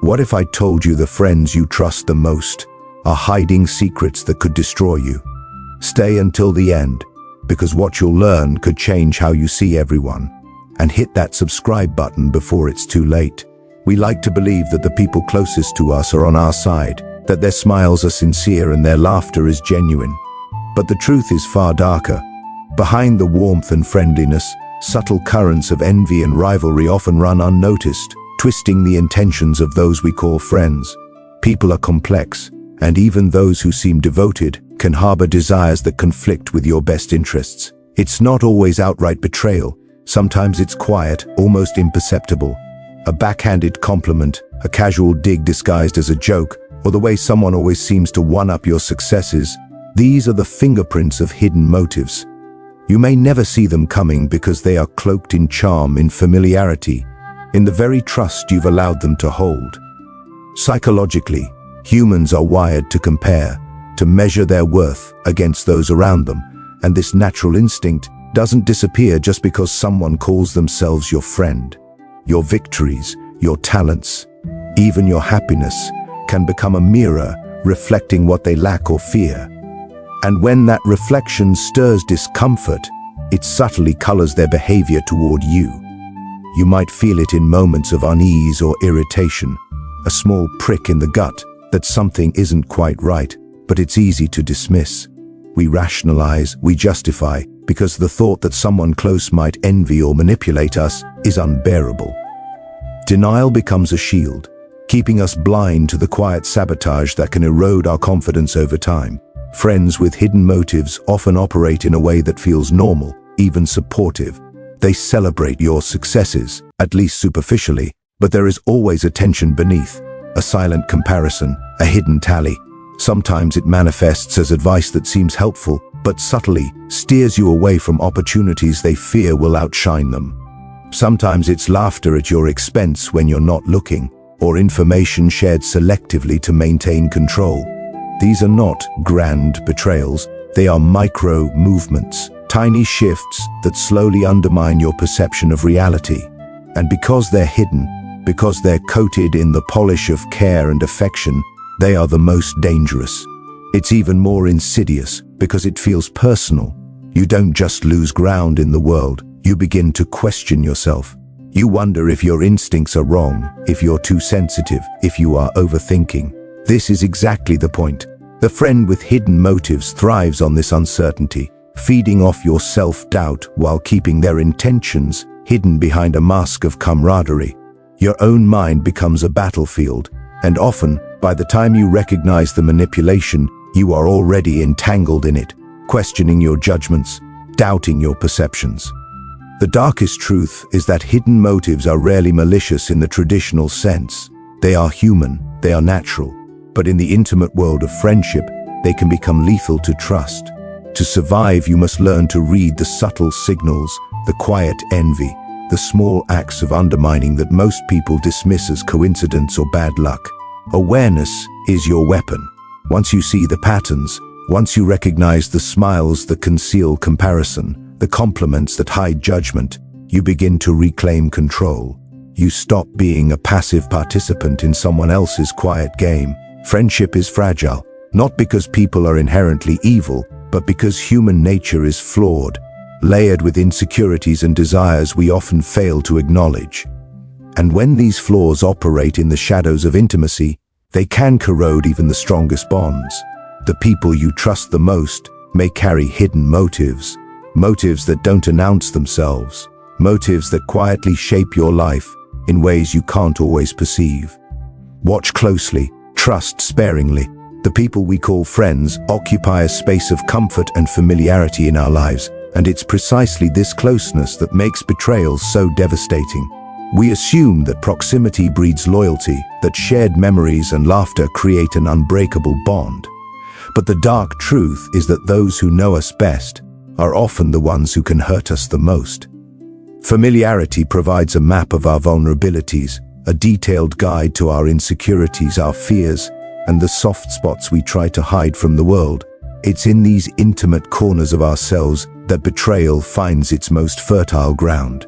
What if I told you the friends you trust the most are hiding secrets that could destroy you? Stay until the end, because what you'll learn could change how you see everyone. And hit that subscribe button before it's too late. We like to believe that the people closest to us are on our side, that their smiles are sincere and their laughter is genuine. But the truth is far darker. Behind the warmth and friendliness, subtle currents of envy and rivalry often run unnoticed, twisting the intentions of those we call friends. People are complex, and even those who seem devoted can harbor desires that conflict with your best interests. It's not always outright betrayal. Sometimes it's quiet, almost imperceptible. A backhanded compliment, a casual dig disguised as a joke, or the way someone always seems to one-up your successes. These are the fingerprints of hidden motives. You may never see them coming because they are cloaked in charm, in familiarity, in the very trust you've allowed them to hold. Psychologically, humans are wired to compare, to measure their worth against those around them, and this natural instinct doesn't disappear just because someone calls themselves your friend. Your victories, your talents, even your happiness can become a mirror reflecting what they lack or fear. And when that reflection stirs discomfort, it subtly colors their behavior toward you. You might feel it in moments of unease or irritation, a small prick in the gut that something isn't quite right, but it's easy to dismiss. We rationalize, we justify, because the thought that someone close might envy or manipulate us is unbearable. Denial becomes a shield, keeping us blind to the quiet sabotage that can erode our confidence over time. Friends with hidden motives often operate in a way that feels normal, even supportive. They celebrate your successes, at least superficially, but there is always a tension beneath, a silent comparison, a hidden tally. Sometimes it manifests as advice that seems helpful, but subtly steers you away from opportunities they fear will outshine them. Sometimes it's laughter at your expense when you're not looking, or information shared selectively to maintain control. These are not grand betrayals, they are micro movements, tiny shifts that slowly undermine your perception of reality. And because they're hidden, because they're coated in the polish of care and affection, they are the most dangerous. It's even more insidious because it feels personal. You don't just lose ground in the world, you begin to question yourself. You wonder if your instincts are wrong, if you're too sensitive, if you are overthinking. This is exactly the point. The friend with hidden motives thrives on this uncertainty, feeding off your self-doubt while keeping their intentions hidden behind a mask of camaraderie. Your own mind becomes a battlefield, and often, by the time you recognize the manipulation, you are already entangled in it, questioning your judgments, doubting your perceptions. The darkest truth is that hidden motives are rarely malicious in the traditional sense. They are human, they are natural. But in the intimate world of friendship, they can become lethal to trust. To survive, you must learn to read the subtle signals, the quiet envy, the small acts of undermining that most people dismiss as coincidence or bad luck. Awareness is your weapon. Once you see the patterns, once you recognize the smiles that conceal comparison, the compliments that hide judgment, you begin to reclaim control. You stop being a passive participant in someone else's quiet game. Friendship is fragile, not because people are inherently evil, but because human nature is flawed, layered with insecurities and desires we often fail to acknowledge. And when these flaws operate in the shadows of intimacy, they can corrode even the strongest bonds. The people you trust the most may carry hidden motives, motives that don't announce themselves, motives that quietly shape your life in ways you can't always perceive. Watch closely, trust sparingly. The people we call friends occupy a space of comfort and familiarity in our lives, and it's precisely this closeness that makes betrayals so devastating. We assume that proximity breeds loyalty, that shared memories and laughter create an unbreakable bond. But the dark truth is that those who know us best are often the ones who can hurt us the most. Familiarity provides a map of our vulnerabilities, a detailed guide to our insecurities, our fears, and the soft spots we try to hide from the world. It's in these intimate corners of ourselves that betrayal finds its most fertile ground.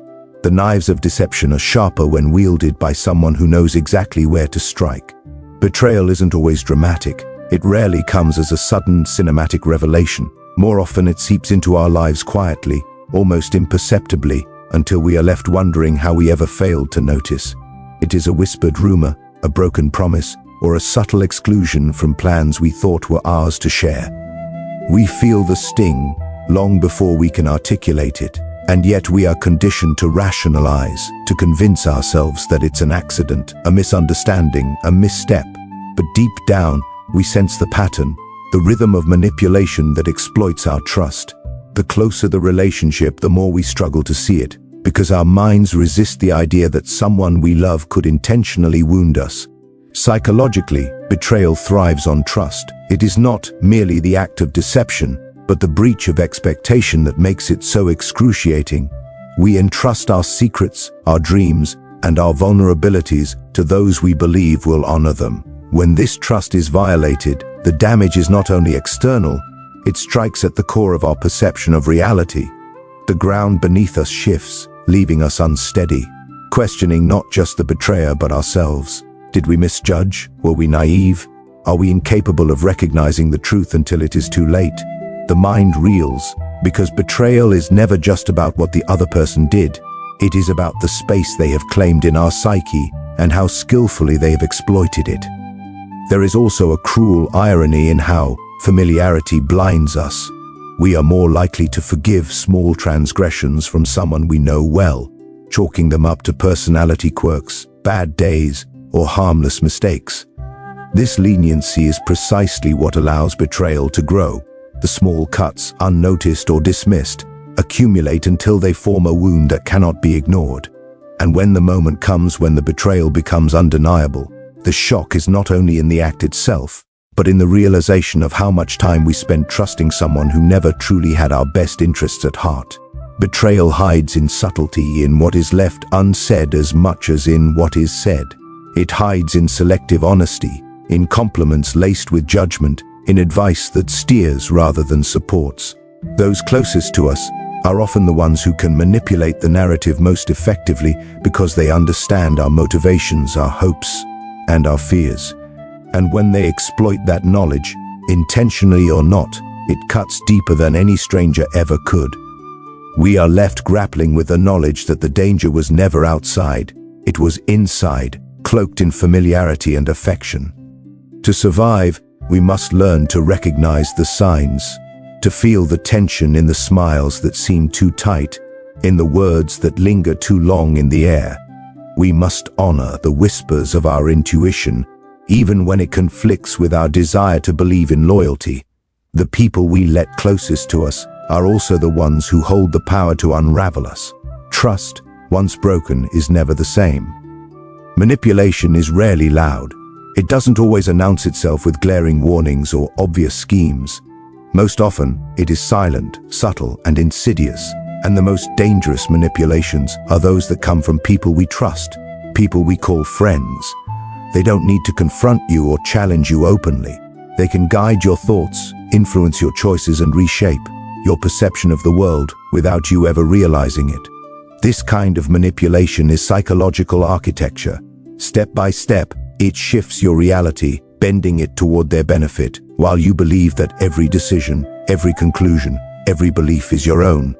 The knives of deception are sharper when wielded by someone who knows exactly where to strike. Betrayal isn't always dramatic. It rarely comes as a sudden cinematic revelation. More often it seeps into our lives quietly, almost imperceptibly, until we are left wondering how we ever failed to notice. It is a whispered rumor, a broken promise, or a subtle exclusion from plans we thought were ours to share. We feel the sting long before we can articulate it, and yet we are conditioned to rationalize, to convince ourselves that it's an accident, a misunderstanding, a misstep. But deep down, we sense the pattern, the rhythm of manipulation that exploits our trust. The closer the relationship, the more we struggle to see it, because our minds resist the idea that someone we love could intentionally wound us. Psychologically, betrayal thrives on trust. It is not merely the act of deception, but the breach of expectation that makes it so excruciating. We entrust our secrets, our dreams, and our vulnerabilities to those we believe will honor them. When this trust is violated, the damage is not only external, it strikes at the core of our perception of reality. The ground beneath us shifts, leaving us unsteady, questioning not just the betrayer but ourselves. Did we misjudge? Were we naive? Are we incapable of recognizing the truth until it is too late? The mind reels, because betrayal is never just about what the other person did. It is about the space they have claimed in our psyche and how skillfully they have exploited it. There is also a cruel irony in how familiarity blinds us. We are more likely to forgive small transgressions from someone we know well, chalking them up to personality quirks, bad days, or harmless mistakes. This leniency is precisely what allows betrayal to grow. The small cuts, unnoticed or dismissed, accumulate until they form a wound that cannot be ignored. And when the moment comes when the betrayal becomes undeniable, the shock is not only in the act itself, but in the realization of how much time we spent trusting someone who never truly had our best interests at heart. Betrayal hides in subtlety, in what is left unsaid as much as in what is said. It hides in selective honesty, in compliments laced with judgment, in advice that steers rather than supports. Those closest to us are often the ones who can manipulate the narrative most effectively because they understand our motivations, our hopes, and our fears. And when they exploit that knowledge, intentionally or not, it cuts deeper than any stranger ever could. We are left grappling with the knowledge that the danger was never outside, it was inside, cloaked in familiarity and affection. To survive, we must learn to recognize the signs, to feel the tension in the smiles that seem too tight, in the words that linger too long in the air. We must honor the whispers of our intuition, even when it conflicts with our desire to believe in loyalty. The people we let closest to us are also the ones who hold the power to unravel us. Trust, once broken, is never the same. Manipulation is rarely loud. It doesn't always announce itself with glaring warnings or obvious schemes. Most often, it is silent, subtle, and insidious. And the most dangerous manipulations are those that come from people we trust, people we call friends. They don't need to confront you or challenge you openly. They can guide your thoughts, influence your choices, and reshape your perception of the world without you ever realizing it. This kind of manipulation is psychological architecture. Step by step, it shifts your reality, bending it toward their benefit, while you believe that every decision, every conclusion, every belief is your own.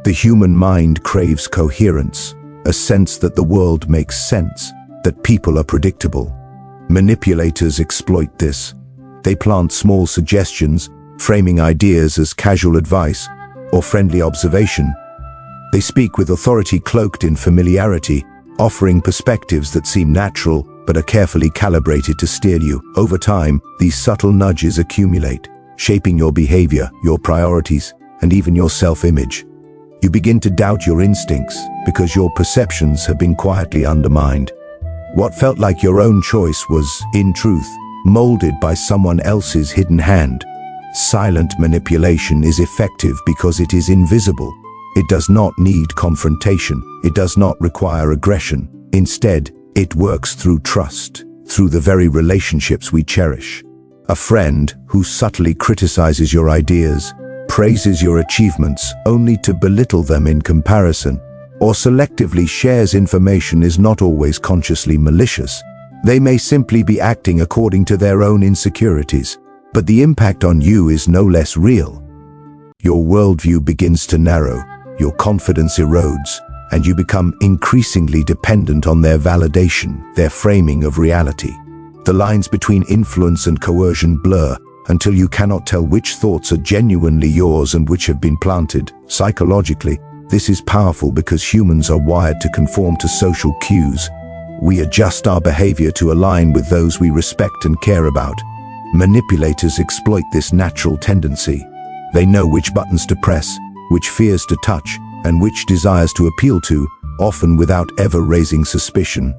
The human mind craves coherence, a sense that the world makes sense, that people are predictable. Manipulators exploit this. They plant small suggestions, framing ideas as casual advice or friendly observation. They speak with authority cloaked in familiarity, offering perspectives that seem natural but are carefully calibrated to steer you. Over time, these subtle nudges accumulate, shaping your behavior, your priorities, and even your self-image. You begin to doubt your instincts because your perceptions have been quietly undermined. What felt like your own choice was, in truth, molded by someone else's hidden hand. Silent manipulation is effective because it is invisible. It does not need confrontation. It does not require aggression. Instead, it works through trust, through the very relationships we cherish. A friend who subtly criticizes your ideas, praises your achievements only to belittle them in comparison. or selectively shares information is not always consciously malicious. They may simply be acting according to their own insecurities, but the impact on you is no less real. Your worldview begins to narrow, your confidence erodes, and you become increasingly dependent on their validation, their framing of reality. The lines between influence and coercion blur until you cannot tell which thoughts are genuinely yours and which have been planted. Psychologically, this is powerful because humans are wired to conform to social cues. We adjust our behavior to align with those we respect and care about. Manipulators exploit this natural tendency. They know which buttons to press, which fears to touch, and which desires to appeal to, often without ever raising suspicion.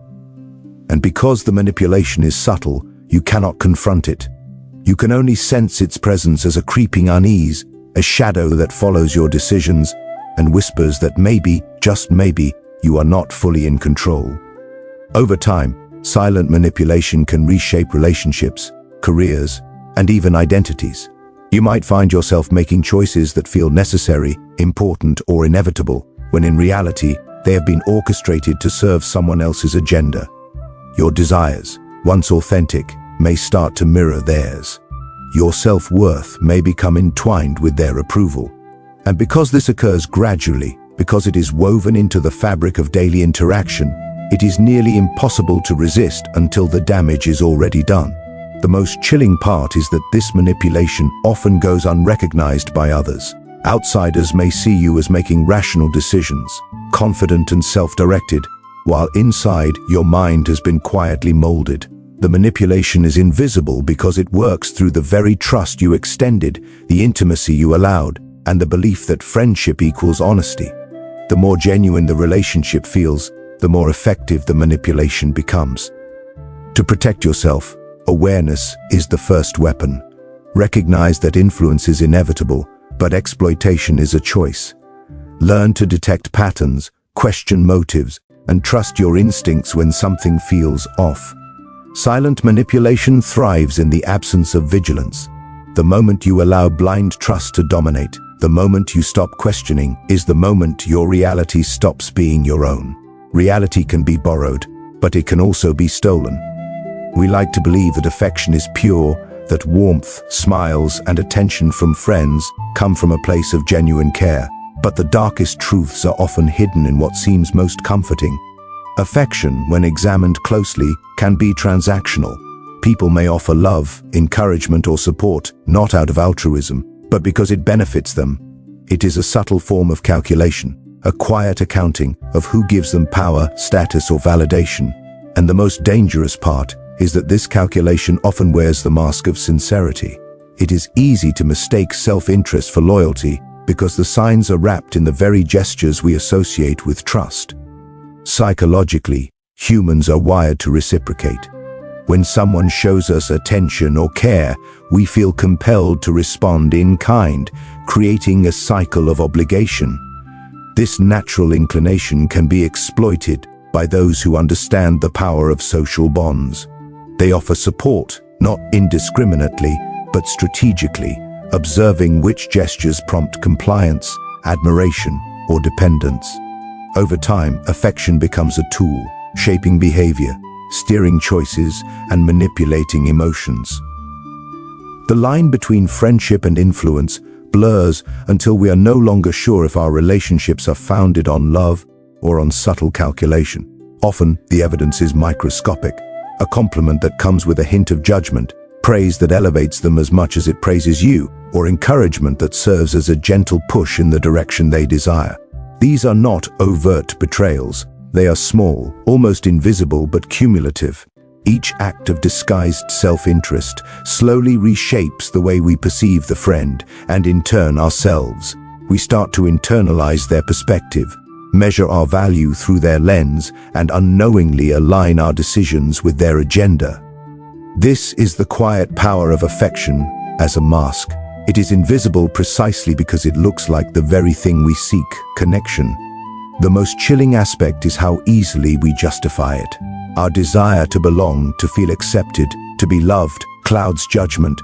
And because the manipulation is subtle, you cannot confront it. You can only sense its presence as a creeping unease, a shadow that follows your decisions and whispers that maybe, just maybe, you are not fully in control. Over time, silent manipulation can reshape relationships, careers, and even identities. You might find yourself making choices that feel necessary, important, or inevitable, when in reality, they have been orchestrated to serve someone else's agenda. Your desires, once authentic, may start to mirror theirs. Your self-worth may become entwined with their approval. And because this occurs gradually, because it is woven into the fabric of daily interaction, it is nearly impossible to resist until the damage is already done. The most chilling part is that this manipulation often goes unrecognized by others. Outsiders may see you as making rational decisions, confident and self-directed, while inside your mind has been quietly molded. The manipulation is invisible because it works through the very trust you extended, the intimacy you allowed, and the belief that friendship equals honesty. The more genuine the relationship feels, the more effective the manipulation becomes. To protect yourself, awareness is the first weapon. Recognize that influence is inevitable, but exploitation is a choice. Learn to detect patterns, question motives, and trust your instincts when something feels off. Silent manipulation thrives in the absence of vigilance. The moment you allow blind trust to dominate, the moment you stop questioning, is the moment your reality stops being your own. Reality can be borrowed, but it can also be stolen. We like to believe that affection is pure, that warmth, smiles, and attention from friends come from a place of genuine care. But the darkest truths are often hidden in what seems most comforting. Affection, when examined closely, can be transactional. People may offer love, encouragement, or support, not out of altruism, but because it benefits them. It is a subtle form of calculation, a quiet accounting of who gives them power, status, or validation. And the most dangerous part is that this calculation often wears the mask of sincerity. It is easy to mistake self-interest for loyalty because the signs are wrapped in the very gestures we associate with trust. Psychologically, humans are wired to reciprocate. When someone shows us attention or care, we feel compelled to respond in kind, creating a cycle of obligation. This natural inclination can be exploited by those who understand the power of social bonds. They offer support, not indiscriminately, but strategically, observing which gestures prompt compliance, admiration, or dependence. Over time, affection becomes a tool, shaping behavior, steering choices, and manipulating emotions. The line between friendship and influence blurs until we are no longer sure if our relationships are founded on love or on subtle calculation. Often, the evidence is microscopic, a compliment that comes with a hint of judgment, praise that elevates them as much as it praises you, or encouragement that serves as a gentle push in the direction they desire. These are not overt betrayals. They are small, almost invisible, but cumulative. Each act of disguised self-interest slowly reshapes the way we perceive the friend, and in turn ourselves. We start to internalize their perspective, measure our value through their lens, and unknowingly align our decisions with their agenda. This is the quiet power of affection as a mask. It is invisible precisely because it looks like the very thing we seek, connection. The most chilling aspect is how easily we justify it. Our desire to belong, to feel accepted, to be loved, clouds judgment.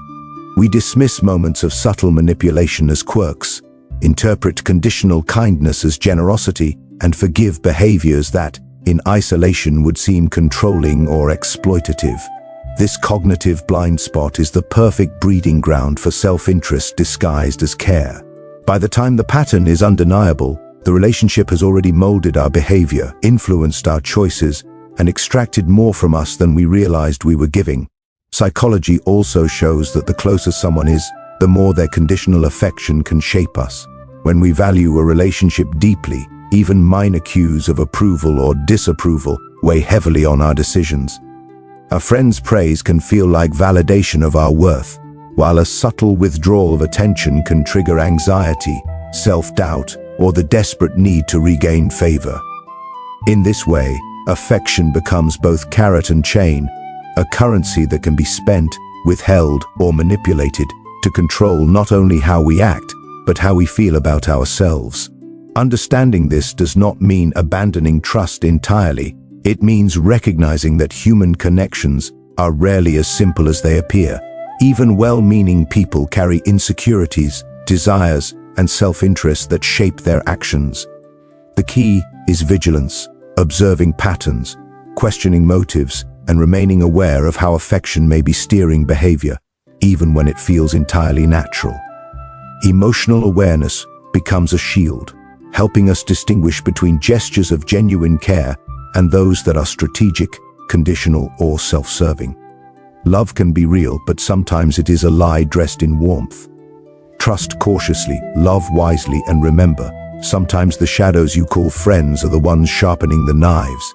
We dismiss moments of subtle manipulation as quirks, interpret conditional kindness as generosity, and forgive behaviors that, in isolation, would seem controlling or exploitative. This cognitive blind spot is the perfect breeding ground for self-interest disguised as care. By the time the pattern is undeniable, the relationship has already molded our behavior, influenced our choices, and extracted more from us than we realized we were giving. Psychology also shows that the closer someone is, the more their conditional affection can shape us. When we value a relationship deeply, even minor cues of approval or disapproval weigh heavily on our decisions. A friend's praise can feel like validation of our worth, while a subtle withdrawal of attention can trigger anxiety, self-doubt, or the desperate need to regain favor. In this way, affection becomes both carrot and chain, a currency that can be spent, withheld, or manipulated to control not only how we act, but how we feel about ourselves. Understanding this does not mean abandoning trust entirely. It means recognizing that human connections are rarely as simple as they appear. Even well-meaning people carry insecurities, desires, and self-interest that shape their actions. The key is vigilance, observing patterns, questioning motives, and remaining aware of how affection may be steering behavior, even when it feels entirely natural. Emotional awareness becomes a shield, helping us distinguish between gestures of genuine care and those that are strategic, conditional, or self-serving. Love can be real, but sometimes it is a lie dressed in warmth. Trust cautiously, love wisely, and remember, sometimes the shadows you call friends are the ones sharpening the knives.